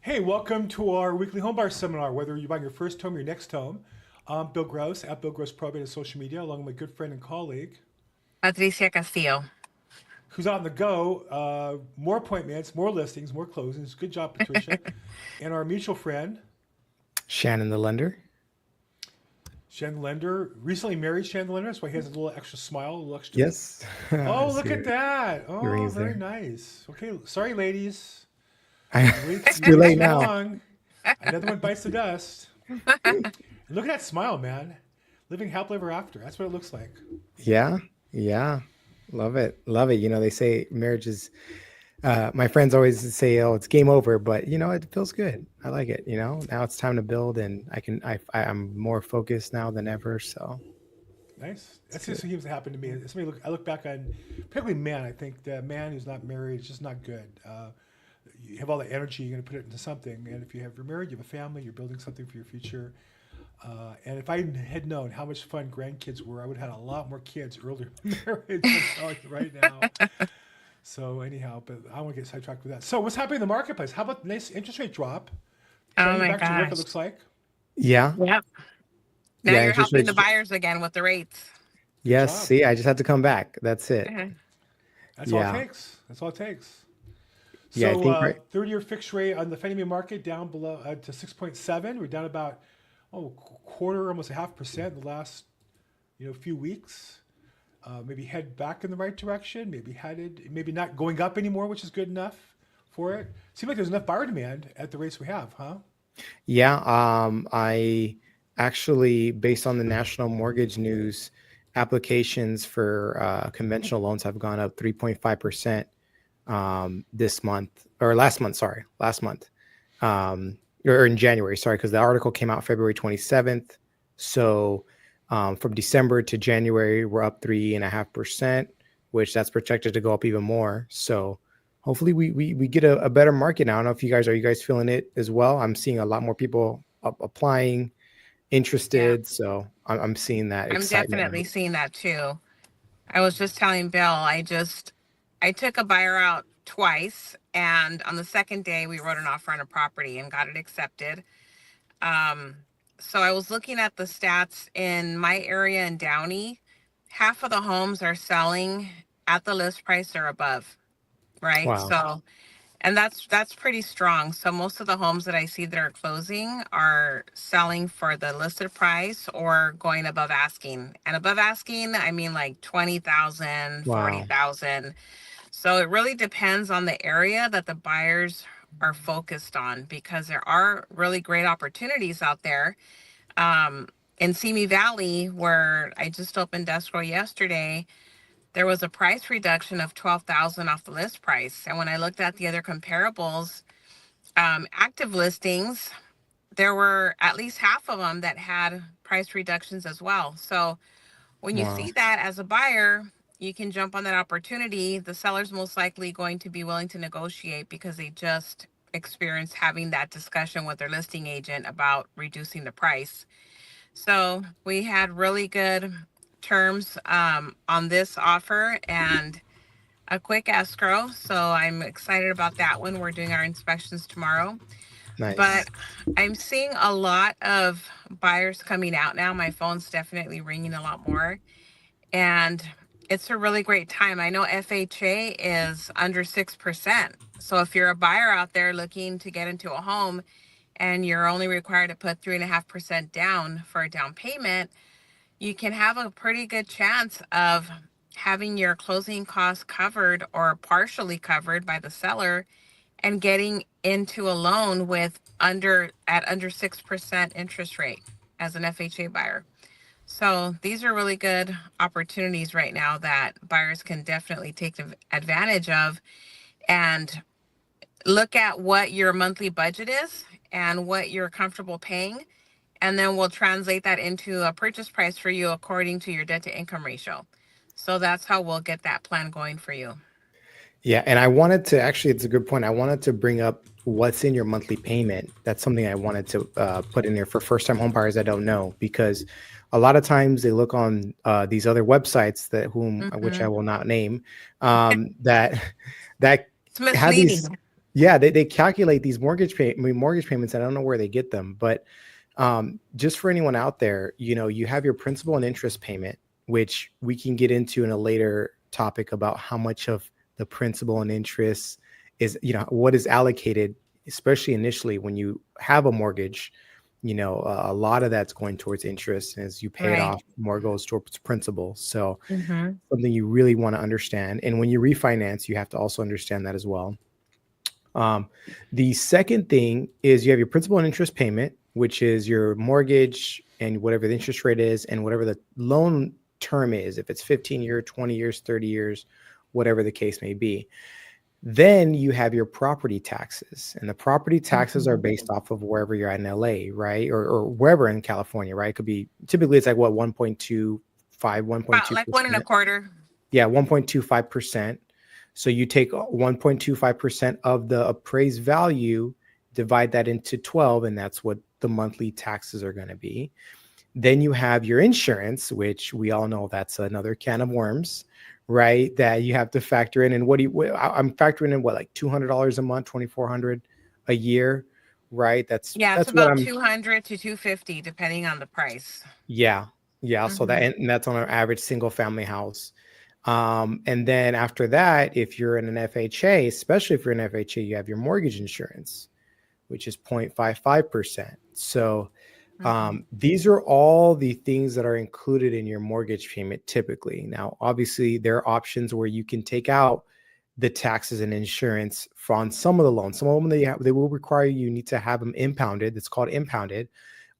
Hey, welcome to our weekly Homebuyer Seminar. Whether you're buying your first home or your next home, I'm Bill Gross at Bill Gross Probate on social media, along with my good friend and colleague, Patricia Castillo. who's on the go. More appointments, more listings, more closings. Good job, Patricia. And our mutual friend, Shannon the lender. Shannon Lender, recently married Shannon Lender. That's why he has a little extra smile, a little extra. Yes. Oh, I look see at that. Oh, rings very there. nice. Okay, sorry, ladies. It's You too waited late too now. long. Another one bites the dust. Look at that smile, man. Living happily ever after. That's what it looks like. Yeah. Yeah. Love it. Love it. They say marriage is, my friends always say, oh, it's game over, but it feels good. I like it. Now it's time to build and I'm more focused now than ever. So Nice. it's That's just good. what seems to happen to me. I look back on, particularly men. I think the man who's not married is just not good. You have all the energy, you're going to put it into something. And if you're married, you have a family, you're building something for your future. And if I had known how much fun grandkids were, I would have had a lot more kids earlier in marriage. I'm telling you right now. So anyhow, but I want to get sidetracked with that. So what's happening in the marketplace? How about the nice interest rate drop? Oh Trending my back to work, it gosh. looks like. Yeah. Yep. Now Yeah. you're Interest helping the rates. buyers again with the rates. Good Yes. job. See, I just had to come back. That's it. Uh-huh. That's all it Yeah. takes. That's all it takes. Yeah. I So think right. 30-year fixed rate on the Fannie Mae market down below to 6.7. We're down about quarter, almost a 0.5% in the last few weeks. Maybe head back in the right direction. Maybe not going up anymore, which is good enough for it. Seems like there's enough buyer demand at the rates we have, huh? Yeah, I actually, based on the National Mortgage News, applications for conventional loans have gone up 3.5% this month or last month. Sorry, last month, or in January. Sorry, because the article came out February 27th. So from December to January, we're up 3.5%, which that's projected to go up even more. So hopefully we get a better market now. I don't know if you guys feeling it as well? I'm seeing a lot more people applying, Yeah. interested. So I'm seeing that I'm excitement definitely now. seeing that too. I was just telling Bill, I took a buyer out twice, and on the second day we wrote an offer on a property and got it accepted. Um, so I was looking at the stats in my area in Downey. Half of the homes are selling at the list price or above, right? Wow. And that's pretty strong. So most of the homes that I see that are closing are selling for the listed price or going above asking. And above asking, I mean like 20,000, Wow. 40,000. So it really depends on the area that the buyers are focused on, because there are really great opportunities out there. In Simi Valley, where I just opened escrow yesterday, there was a price reduction of 12,000 off the list price. And when I looked at the other comparables, active listings, there were at least half of them that had price reductions as well. So when you Wow. see that as a buyer, you can jump on that opportunity. The seller's most likely going to be willing to negotiate because they just experienced having that discussion with their listing agent about reducing the price. So we had really good terms on this offer and a quick escrow. So I'm excited about that one. We're doing our inspections tomorrow. But Nice. I'm seeing a lot of buyers coming out now. My phone's definitely ringing a lot more. And it's a really great time. I know FHA is under 6%. So if you're a buyer out there looking to get into a home and you're only required to put 3.5% down for a down payment, you can have a pretty good chance of having your closing costs covered or partially covered by the seller and getting into a loan with under 6% interest rate as an FHA buyer. So these are really good opportunities right now that buyers can definitely take advantage of, and look at what your monthly budget is and what you're comfortable paying. And then we'll translate that into a purchase price for you according to your debt to income ratio. So that's how we'll get that plan going for you. Yeah, and I wanted to actually, it's a good point. I wanted to bring up what's in your monthly payment. That's something I wanted to put in there for first-time home buyers that don't know, because a lot of times they look on these other websites which I Mm-hmm. will not name, that that It's have these misleading. Yeah, they calculate these mortgage payments. And I don't know where they get them, but just for anyone out there, you have your principal and interest payment, which we can get into in a later topic about how much of the principal and interest is, what is allocated, especially initially when you have a mortgage. A lot of that's going towards interest, and as you pay it Right. off, more goes towards principal. So Mm-hmm. something you really want to understand. And when you refinance, you have to also understand that as well. Um, the second thing is you have your principal and interest payment, which is your mortgage and whatever the interest rate is and whatever the loan term is, if it's 15 years, 20 years, 30 years, whatever the case may be. Then you have your property taxes, and the property taxes are based off of wherever you're at in LA, right? Or wherever in California, right? It could be, typically it's like what, 1.25, About like 1.2%. 1.25. Yeah, 1.25%. So you take 1.25% of the appraised value, divide that into 12, and that's what the monthly taxes are going to be. Then you have your insurance, which we all know that's another can of worms, right? That you have to factor in. And I'm factoring in what, like $200 a month, 2,400 a year, right? That's Yeah, it's that's what about I'm 200 to 250 depending on the price. Yeah. Yeah. So Mm-hmm. and that's on an average single family house. And then after that, if you're in an FHA, especially if you're in FHA, you have your mortgage insurance, which is 0.55%. So Mm-hmm. these are all the things that are included in your mortgage payment typically. Now, obviously, there are options where you can take out the taxes and insurance on some of the loans. Some of them they will require you need to have them impounded. It's called impounded,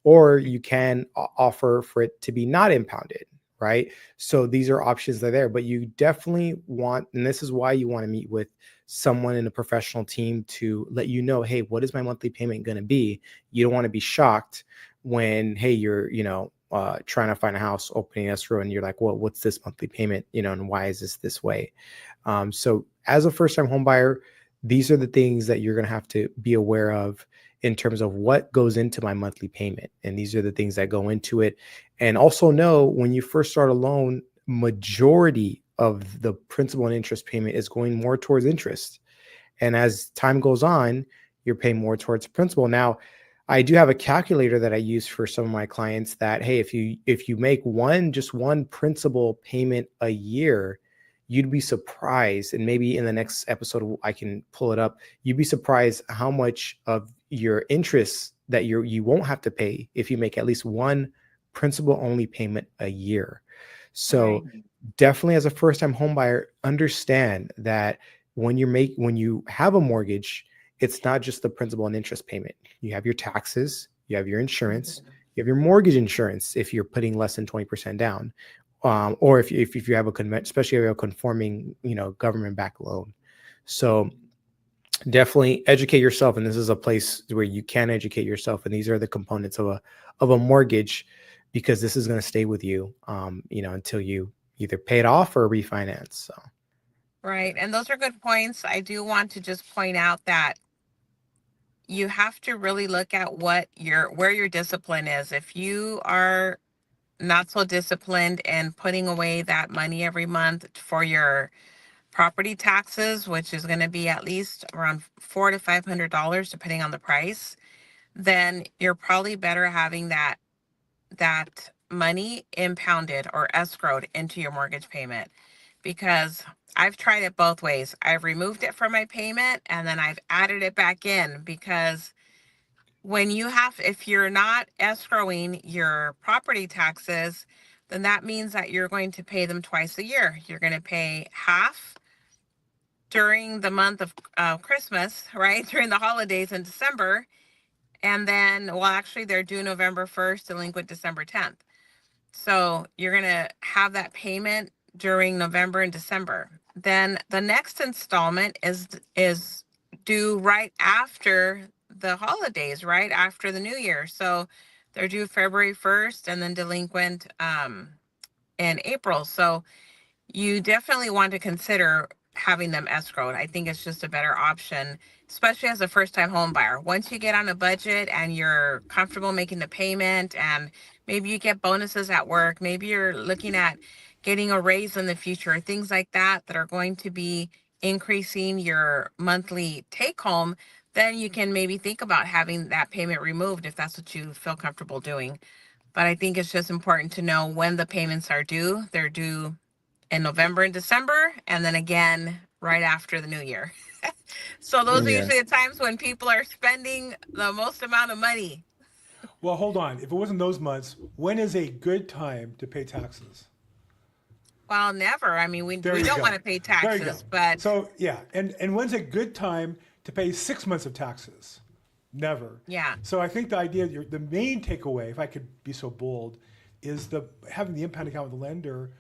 or you can offer for it to be not impounded, right? So these are options that are there, but you definitely want, and this is why you want to meet with someone in a professional team to let you know, hey, what is my monthly payment going to be? You don't want to be shocked when, hey, you're, trying to find a house, opening escrow, and you're like, well, what's this monthly payment, and why is this way? So as a first-time home buyer, these are the things that you're going to have to be aware of in terms of what goes into my monthly payment. And these are the things that go into it. And also know when you first start a loan, majority of the principal and interest payment is going more towards interest. And as time goes on, you're paying more towards principal. Now, I do have a calculator that I use for some of my clients that, hey, if you make just one principal payment a year, you'd be surprised. And maybe in the next episode, I can pull it up. You'd be surprised how much of your interest that you won't have to pay if you make at least one principal only payment a year. Right. So definitely, as a first time home buyer, understand that when you have a mortgage, it's not just the principal and interest payment. You have your taxes, you have your insurance, you have your mortgage insurance if you're putting less than 20% down, or if you have especially if you have a conforming government backed loan. So definitely educate yourself, and this is a place where you can educate yourself. And these are the components of a mortgage, because this is going to stay with you, until you either pay it off or refinance. So. Right. And those are good points. I do want to just point out that you have to really look at where your discipline is. If you are not so disciplined and putting away that money every month for your property taxes, which is going to be at least around $400 to $500 depending on the price, then you're probably better having that money impounded or escrowed into your mortgage payment, because I've tried it both ways. I've removed it from my payment and then I've added it back in, because if you're not escrowing your property taxes, then that means that you're going to pay them twice a year. You're going to pay half during the month of Christmas, right? During the holidays in December. And then, well, actually, they're due November 1st, delinquent December 10th. So you're going to have that payment during November and December. Then the next installment is due right after the holidays, right after the new year. So they're due February 1st and then delinquent in April. So you definitely want to consider having them escrowed. I think it's just a better option, especially as a first time home buyer. Once you get on a budget and you're comfortable making the payment, and maybe you get bonuses at work, maybe you're looking at getting a raise in the future, things like that that are going to be increasing your monthly take home, then you can maybe think about having that payment removed if that's what you feel comfortable doing. But I think it's just important to know when the payments are due. They're due in November and December, and then again right after the new year. So those are Yeah. usually the times when people are spending the most amount of money. Well, hold on. If it wasn't those months, when is a good time to pay taxes? Well, never. I mean, There we you don't go. want to pay There you go. taxes, but So yeah, and when's a good time to pay 6 months of taxes? Never. yeah. So I think the idea, the main takeaway, if I could be so bold, is the having the impound account with the lender.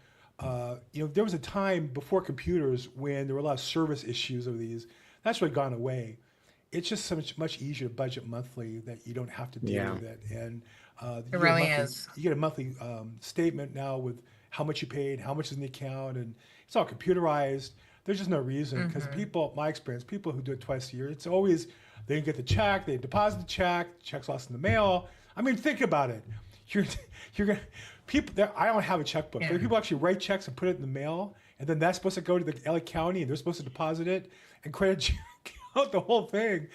There was a time before computers when there were a lot of service issues of these. That's really gone away. It's just so much easier to budget monthly that you don't have to deal Yeah. with it. And It really is. you get a monthly statement now with how much you paid, how much is in the account, and it's all computerized. There's just no reason because people, my experience, people who do it twice a year, it's always they get the check, they deposit the check's lost in the mail. I mean, think about it. You're you're gonna people. I don't have a checkbook. Yeah. There are people actually write checks and put it in the mail, and then that's supposed to go to the LA County, and they're supposed to deposit it and credit you out the whole thing.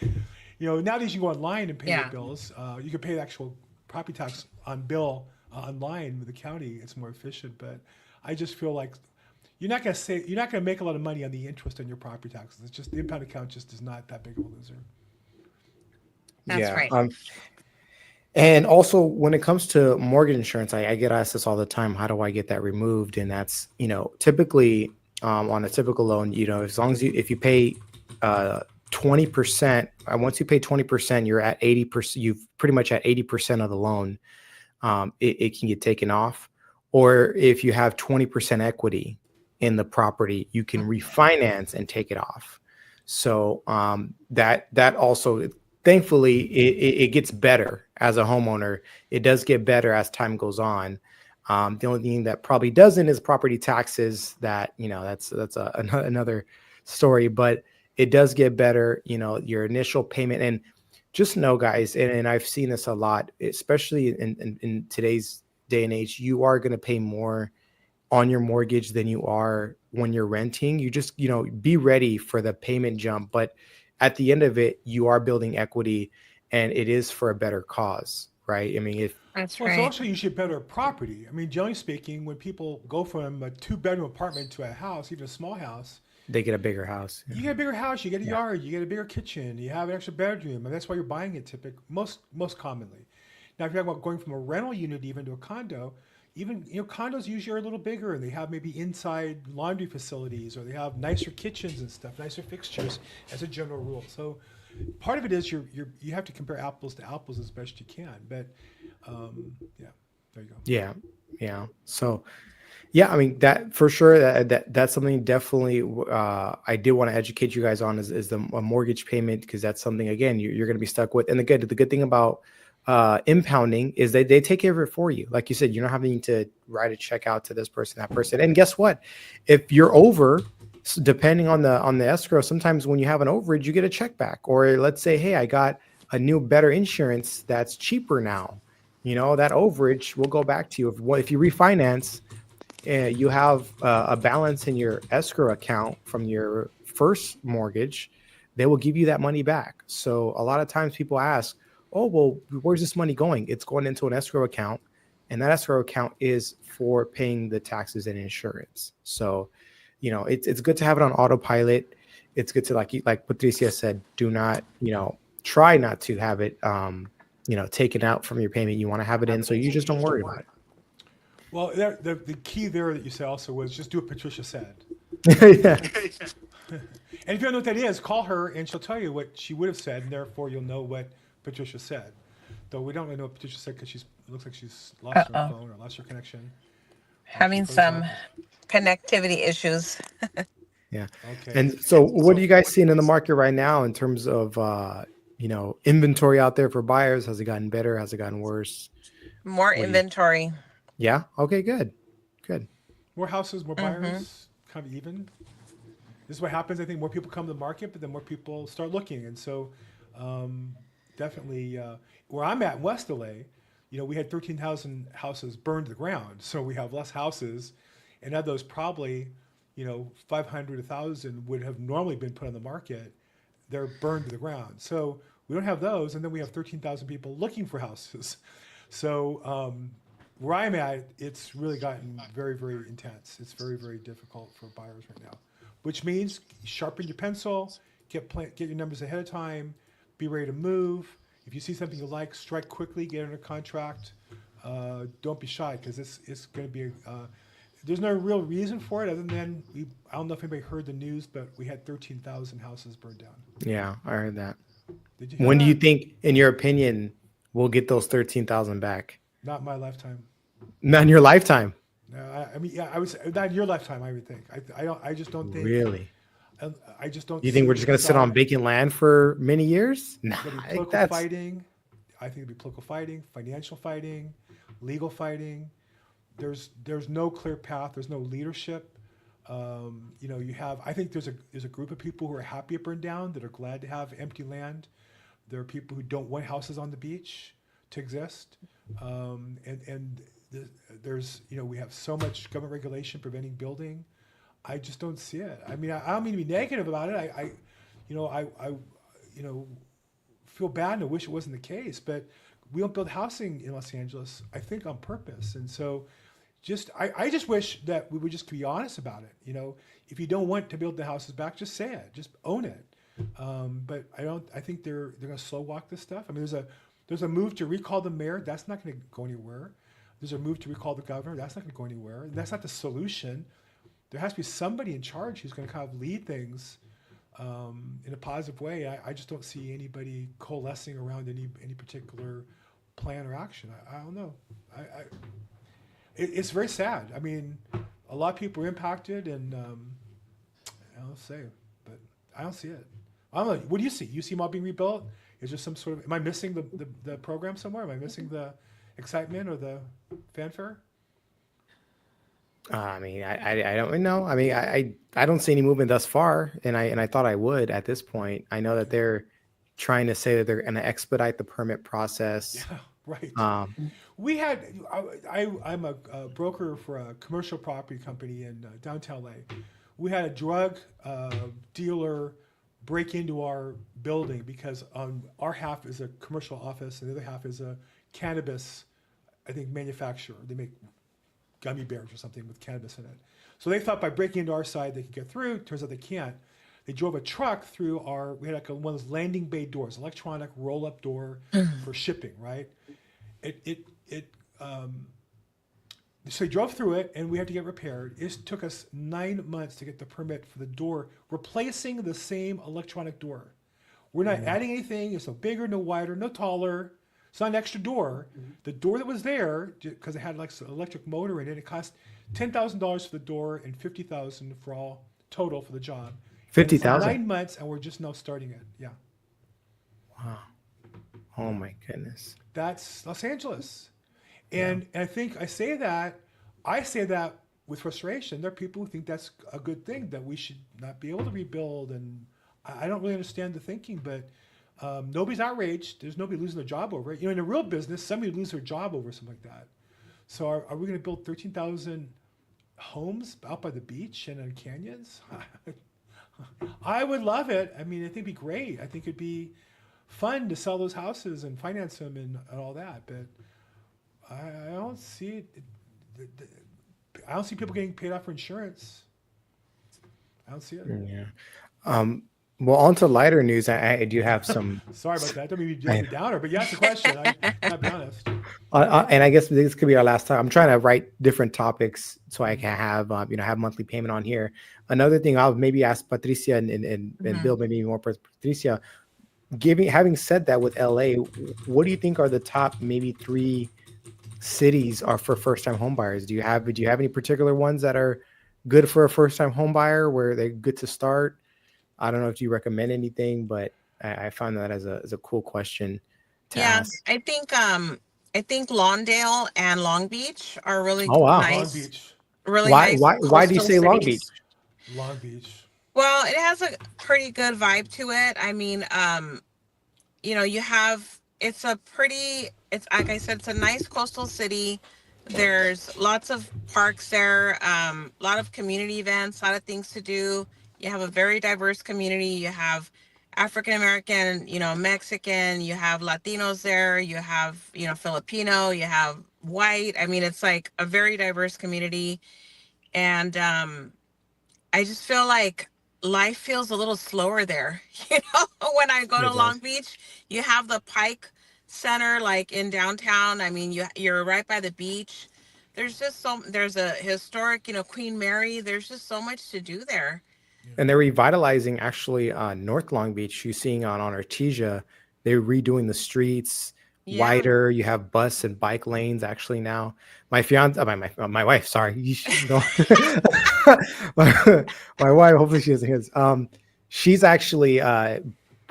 Nowadays you can go online and pay your Yeah. bills. You can pay the actual property tax on bill online with the county. It's more efficient, but I just feel like you're not going to make a lot of money on the interest on your property taxes. It's just the impound account just is not that big of a loser. That's Yeah. right. And also, when it comes to mortgage insurance, I get asked this all the time. How do I get that removed? And that's, typically on a typical loan, as long as if you pay 20%, once you pay 20%, you're at 80%. You've pretty much at 80% of the loan. It can get taken off. Or if you have 20% equity in the property, you can refinance and take it off. So that also, thankfully, it gets better as a homeowner. It does get better as time goes on. The only thing that probably doesn't is property taxes. That's another story. But it does get better. Your initial payment, and just know, guys, and I've seen this a lot, especially in today's day and age. You are going to pay more on your mortgage than you are when you're renting. You just, be ready for the payment jump. But at the end of it, you are building equity, and it is for a better cause, right? I mean, That's Well, it's right. also usually better property. I mean, generally speaking, when people go from a 2-bedroom apartment to a house, even a small house, they get a bigger house. you get a bigger house, you get a Yeah. yard, you get a bigger kitchen, you have an extra bedroom, and that's why you're buying it typically most commonly. Now, if you're talking about going from a rental unit even to a condo, even condos usually are a little bigger, and they have maybe inside laundry facilities, or they have nicer kitchens and stuff, nicer fixtures as a general rule. So part of it is you have to compare apples to apples as best you can. But yeah, there you go. Yeah. Yeah. So, yeah, I mean, that for sure, that's something definitely I did want to educate you guys on is a mortgage payment, because that's something, again, you're going to be stuck with. And the good thing about impounding is they take care of it for you. Like you said, you're not having to write a check out to this person, that person. And guess what? If you're over, depending on the escrow, sometimes when you have an overage, you get a check back. Or let's say, hey, I got a new, better insurance that's cheaper now. That overage will go back to you. If you refinance, you have a balance in your escrow account from your first mortgage, they will give you that money back. So a lot of times people ask, oh, well, where's this money going? It's going into an escrow account, and that escrow account is for paying the taxes and insurance. So, it's good to have it on autopilot. It's good to, like Patricia said, do not, try not to have it, taken out from your payment. You want to have it in, so you just don't worry about it. Well, the key there that you said also was just do what Patricia said. Yeah. And if you don't know what that is, call her and she'll tell you what she would have said, and therefore you'll know what Patricia said. Though we don't really know what Patricia said because it looks like she's lost her Uh-oh. phone or lost her connection. Having some connectivity issues. Yeah. Okay. And so what are you guys seeing in the market right now in terms of, inventory out there for buyers? Has it gotten better? Has it gotten worse? More do you- inventory. Yeah. Okay, good. More houses, more buyers, kind of even. This is what happens. I think more people come to the market, but then more people start looking. And so definitely where I'm at in West LA, we had 13,000 houses burned to the ground. So we have less houses. And of those, probably, 500, 1,000 would have normally been put on the market, they're burned to the ground. So we don't have those, and then we have 13,000 people looking for houses. So where I'm at, it's really gotten very, very intense. It's very, very difficult for buyers right now, which means sharpen your pencil, get your numbers ahead of time, be ready to move. If you see something you like, strike quickly, get under contract. Don't be shy, because it's going to be. There's no real reason for it other than I don't know if anybody heard the news, but we had 13,000 houses burned down. Yeah, I heard that. Did you hear When do that? you think, in your opinion, we'll get those 13,000 back? Not in my lifetime. Not in your lifetime. No, I mean, yeah, I would say not in your lifetime. I would think. I just don't think. Really? I just don't. You think we're just going to sit on vacant land for many years? Nah, There'll be I think political that's fighting. I think there'll be political fighting, financial fighting, legal fighting. There's no clear path. There's no leadership. You have. I think there's a group of people who are happy it burned down, that are glad to have empty land. There are people who don't want houses on the beach to exist, there's we have so much government regulation preventing building. I just don't see it. I mean, I don't mean to be negative about it. I feel bad and I wish it wasn't the case, but we don't build housing in Los Angeles, I think, on purpose. And so I just wish that we would just be honest about it. If you don't want to build the houses back, just say it, just own it. But I think they're going to slow walk this stuff. I mean, there's a move to recall the mayor. That's not going to go anywhere. There's a move to recall the governor. That's not going to go anywhere. And that's not the solution. There has to be somebody in charge who's going to kind of lead things in a positive way. I just don't see anybody coalescing around any particular plan or action. I don't know. It's very sad. I mean, a lot of people are impacted, and I'll say, but I don't see it. I don't know. What do you see? You see them all being rebuilt? Is there some sort of? Am I missing the program somewhere? Am I missing the excitement or the fanfare? I mean, I don't know. I mean, I don't see any movement thus far, and I thought I would at this point. I know that they're trying to say that they're going to expedite the permit process. Yeah, right. We had. I'm a broker for a commercial property company in downtown LA. We had a drug dealer break into our building because our half is a commercial office and the other half is a cannabis, I think, manufacturer. They make gummy bears or something with cannabis in it. So they thought by breaking into our side they could get through. Turns out they can't. They drove a truck through we had like one of those landing bay doors, electronic roll-up door for shipping, right? So they drove through it, and we had to get repaired. It took us 9 months to get the permit for the door, replacing the same electronic door. We're not adding anything. It's no bigger, no wider, no taller. It's not an extra door. The door that was there, because it had like an electric motor in it, it cost $10,000 for the door and $50,000 for all total for the job. 50,000. 9 months, and we're just now starting it. Yeah. Wow. Oh my goodness. That's Los Angeles. And I think I say that with frustration. There are people who think that's a good thing, that we should not be able to rebuild. And I don't really understand the thinking, but nobody's outraged. There's nobody losing their job over it. In a real business, somebody would lose their job over something like that. So are we going to build 13,000 homes out by the beach and in canyons? I would love it. I mean, I think it'd be great. I think it'd be fun to sell those houses and finance them and all that. But I don't see it. I don't see people getting paid off for insurance. I don't see it. Yeah. Well, on to lighter news. I do have some. Sorry about that. Don't mean to be a downer, but you asked the question. I'll be honest. And I guess this could be our last time. I'm trying to write different topics so I can have have monthly payment on here. Another thing I'll maybe ask Patricia and Bill, maybe more Patricia. Having said that, with LA, what do you think are the top maybe 3 cities are for first-time home buyers? Do you have any particular ones that are good for a first-time home buyer where they're good to start? I don't know if you recommend anything, but I found that as a cool question to ask. I think Lawndale and Long Beach are really wow. nice. Long Beach. Really why nice. why do you say Long Beach? Long Beach. Well, it has a pretty good vibe to it. I mean, it's like I said, it's a nice coastal city. There's lots of parks there, a lot of community events, a lot of things to do. You have a very diverse community. You have African American, Mexican, you have Latinos there, you have, Filipino, you have white. I mean, it's like a very diverse community. And I just feel like life feels a little slower there. When I go to It Long does. Beach, you have the Pike Center, like in downtown. I mean, you're right by the beach. There's a historic, Queen Mary. There's just so much to do there. And they're revitalizing actually North Long Beach. You're seeing on Artesia, they're redoing the streets Yeah, wider. You have bus and bike lanes actually now. My fiance, my wife, sorry, don't. my, my wife, hopefully she doesn't hear this. She's actually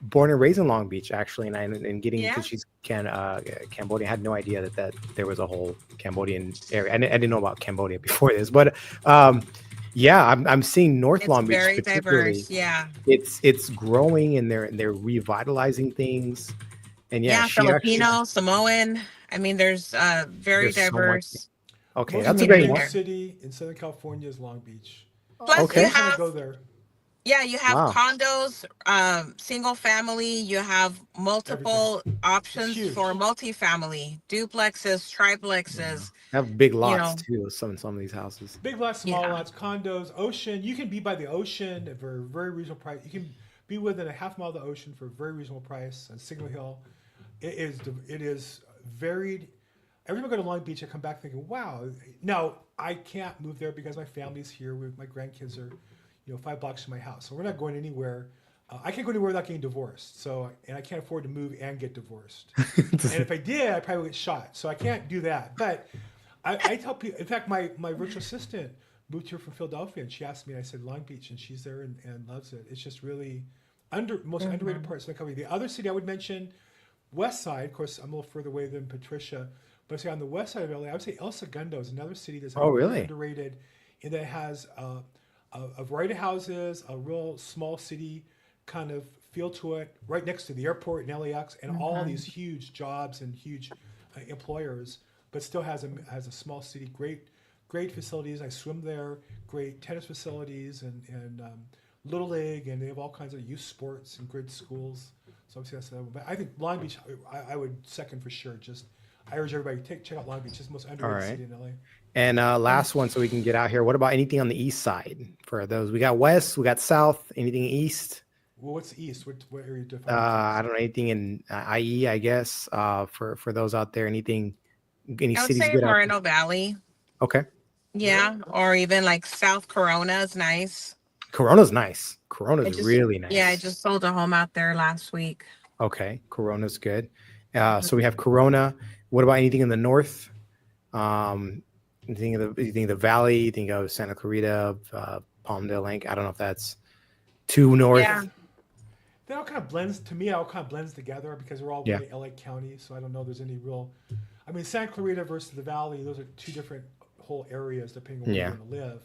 born and raised in Long Beach, actually, and getting yeah. because she's Cambodian. I had no idea that there was a whole Cambodian area. I didn't know about Cambodia before this, but yeah, I'm seeing North It's Long Beach very particularly. diverse. Yeah. It's growing and they're revitalizing things. And yeah, Yeah, she actually Filipino, Samoan. I mean, there's very there's so much. diverse Okay, Most that's a great community diverse one. there. city in Southern California is Long Beach. Plus, Most you Okay, people want to have go there. Yeah, you have wow. condos, single family, you have Everything. multiple It's options for huge. multifamily, duplexes, Yeah. triplexes, They have big you lots know. too. Some of these houses. Big lots, small Yeah. lots, condos, ocean. You can be by the ocean for a very reasonable price. You can be within a half mile of the ocean for a very reasonable price on Signal Hill. It is varied. Every time I go to Long Beach, I come back thinking, wow. Now, I can't move there because my family's here. My grandkids are, 5 blocks from my house. So we're not going anywhere. I can't go anywhere without getting divorced. And I can't afford to move and get divorced. And if I did, I'd probably get shot. So I can't do that. But I tell people, in fact, my virtual assistant moved here from Philadelphia, and she asked me, and I said Long Beach, and she's there and loves it. It's just really most underrated parts of the country. The other city I would mention, West Side. Of course, I'm a little further away than Patricia, but say on the west side of LA, I would say El Segundo is another city that's Oh, very really? underrated, in that it has a variety of houses, a real small city kind of feel to it, right next to the airport in LAX, and all these huge jobs and huge employers, but still has a small city, great facilities. I swim there, great tennis facilities and little league, and they have all kinds of youth sports and great schools. So obviously that's that one. But I think Long Beach, I would second for sure. Just I urge everybody check out Long Beach. It's the most All underrated right. city in LA. And last one, so we can get out here. What about anything on the east side for those? We got west, we got south. Anything east? Well, what's east? What area do you define I as don't know. Anything in IE, I guess. For those out there, any I would cities say good out there? Moreno Valley. Okay, Yeah. Or even like South Corona is nice. Corona's nice. Corona's really I nice. just sold a home out there last week. Okay, Corona's good. So we have Corona. What about anything in the north? You think of the valley? You think of Santa Clarita, Palmdale Lake? I don't know if that's too north. Yeah. That all kind of blends to me. It all kind of blends together because we're all Yeah. really LA County. So I don't know. If there's any real. I mean, Santa Clarita versus the Valley. Those are two different whole areas depending on where Yeah. you want to live.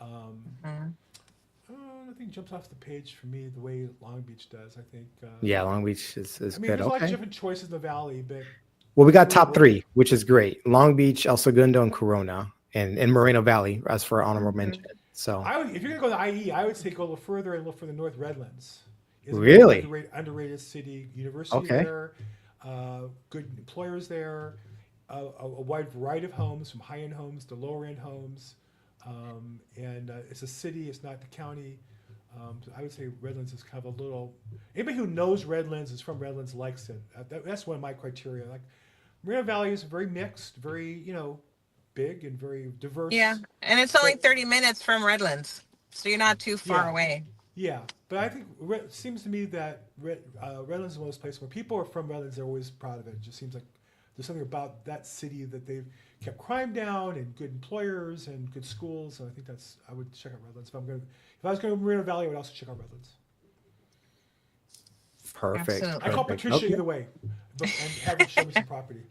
Um, Mhm. Nothing jumps off the page for me the way Long Beach does. I think. Yeah, Long Beach is I mean, good. there's a lot of Okay. different choices in the Valley, but Well, we got really, top really, three, which is great. Long Beach, El Segundo, and Corona, and Moreno Valley as for honorable Mhm. mention. So if you're gonna go to IE, I would say go a little further and look for the North Redlands. It's a very really, underrated city. University okay. there, good employers there, a wide variety of homes, from high-end homes to lower-end homes, and it's a city. It's not the county. So I would say Redlands is kind of a little. Anybody who knows Redlands is from Redlands likes it. That's one of my criteria. Like Moreno Valley is very mixed, very big and very diverse. Yeah. And it's only But 30 minutes from Redlands. So you're not too far yeah, away. yeah. But I think it seems to me that Redlands is one of those places where people are from Redlands. They're always proud of it. It just seems like there's something about that city that they've kept crime down and good employers and good schools. So I think I would check out Redlands. If I was going to Moreno Valley, I would also check out Redlands. Perfect. Absolutely. I call Perfect. Patricia Okay. either way, and have her show me some property.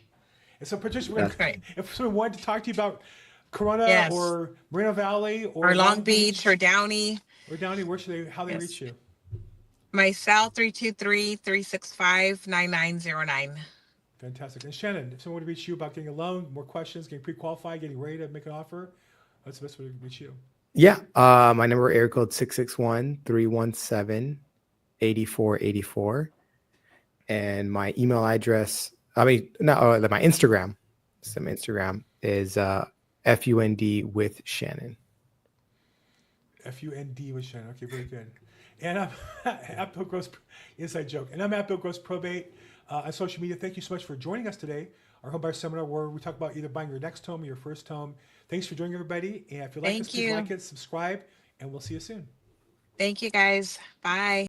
And so Patricia, That's Great. if someone wanted to talk to you about Corona Yes. or Moreno Valley or Or Long Beach or Downey. or Downey, how they Yes. reach you? My cell 323-365-9909. Fantastic. And Shannon, if someone would reach you about getting a loan, more questions, getting pre-qualified, getting ready to make an offer, what's the best way to reach you? Yeah. My number, area code 661-317-8484. And my email address, my Instagram, some Instagram is FUND with Shannon. FUND with Shannon. Okay, very good. And I'm at Bill Gross, inside joke. And I'm at Bill Gross Probate on social media. Thank you so much for joining us today. Our Homebuyer Seminar, where we talk about either buying your next home or your first home. Thanks for joining, everybody. And if you like us, Thank please you. like it, subscribe, and we'll see you soon. Thank you, guys. Bye.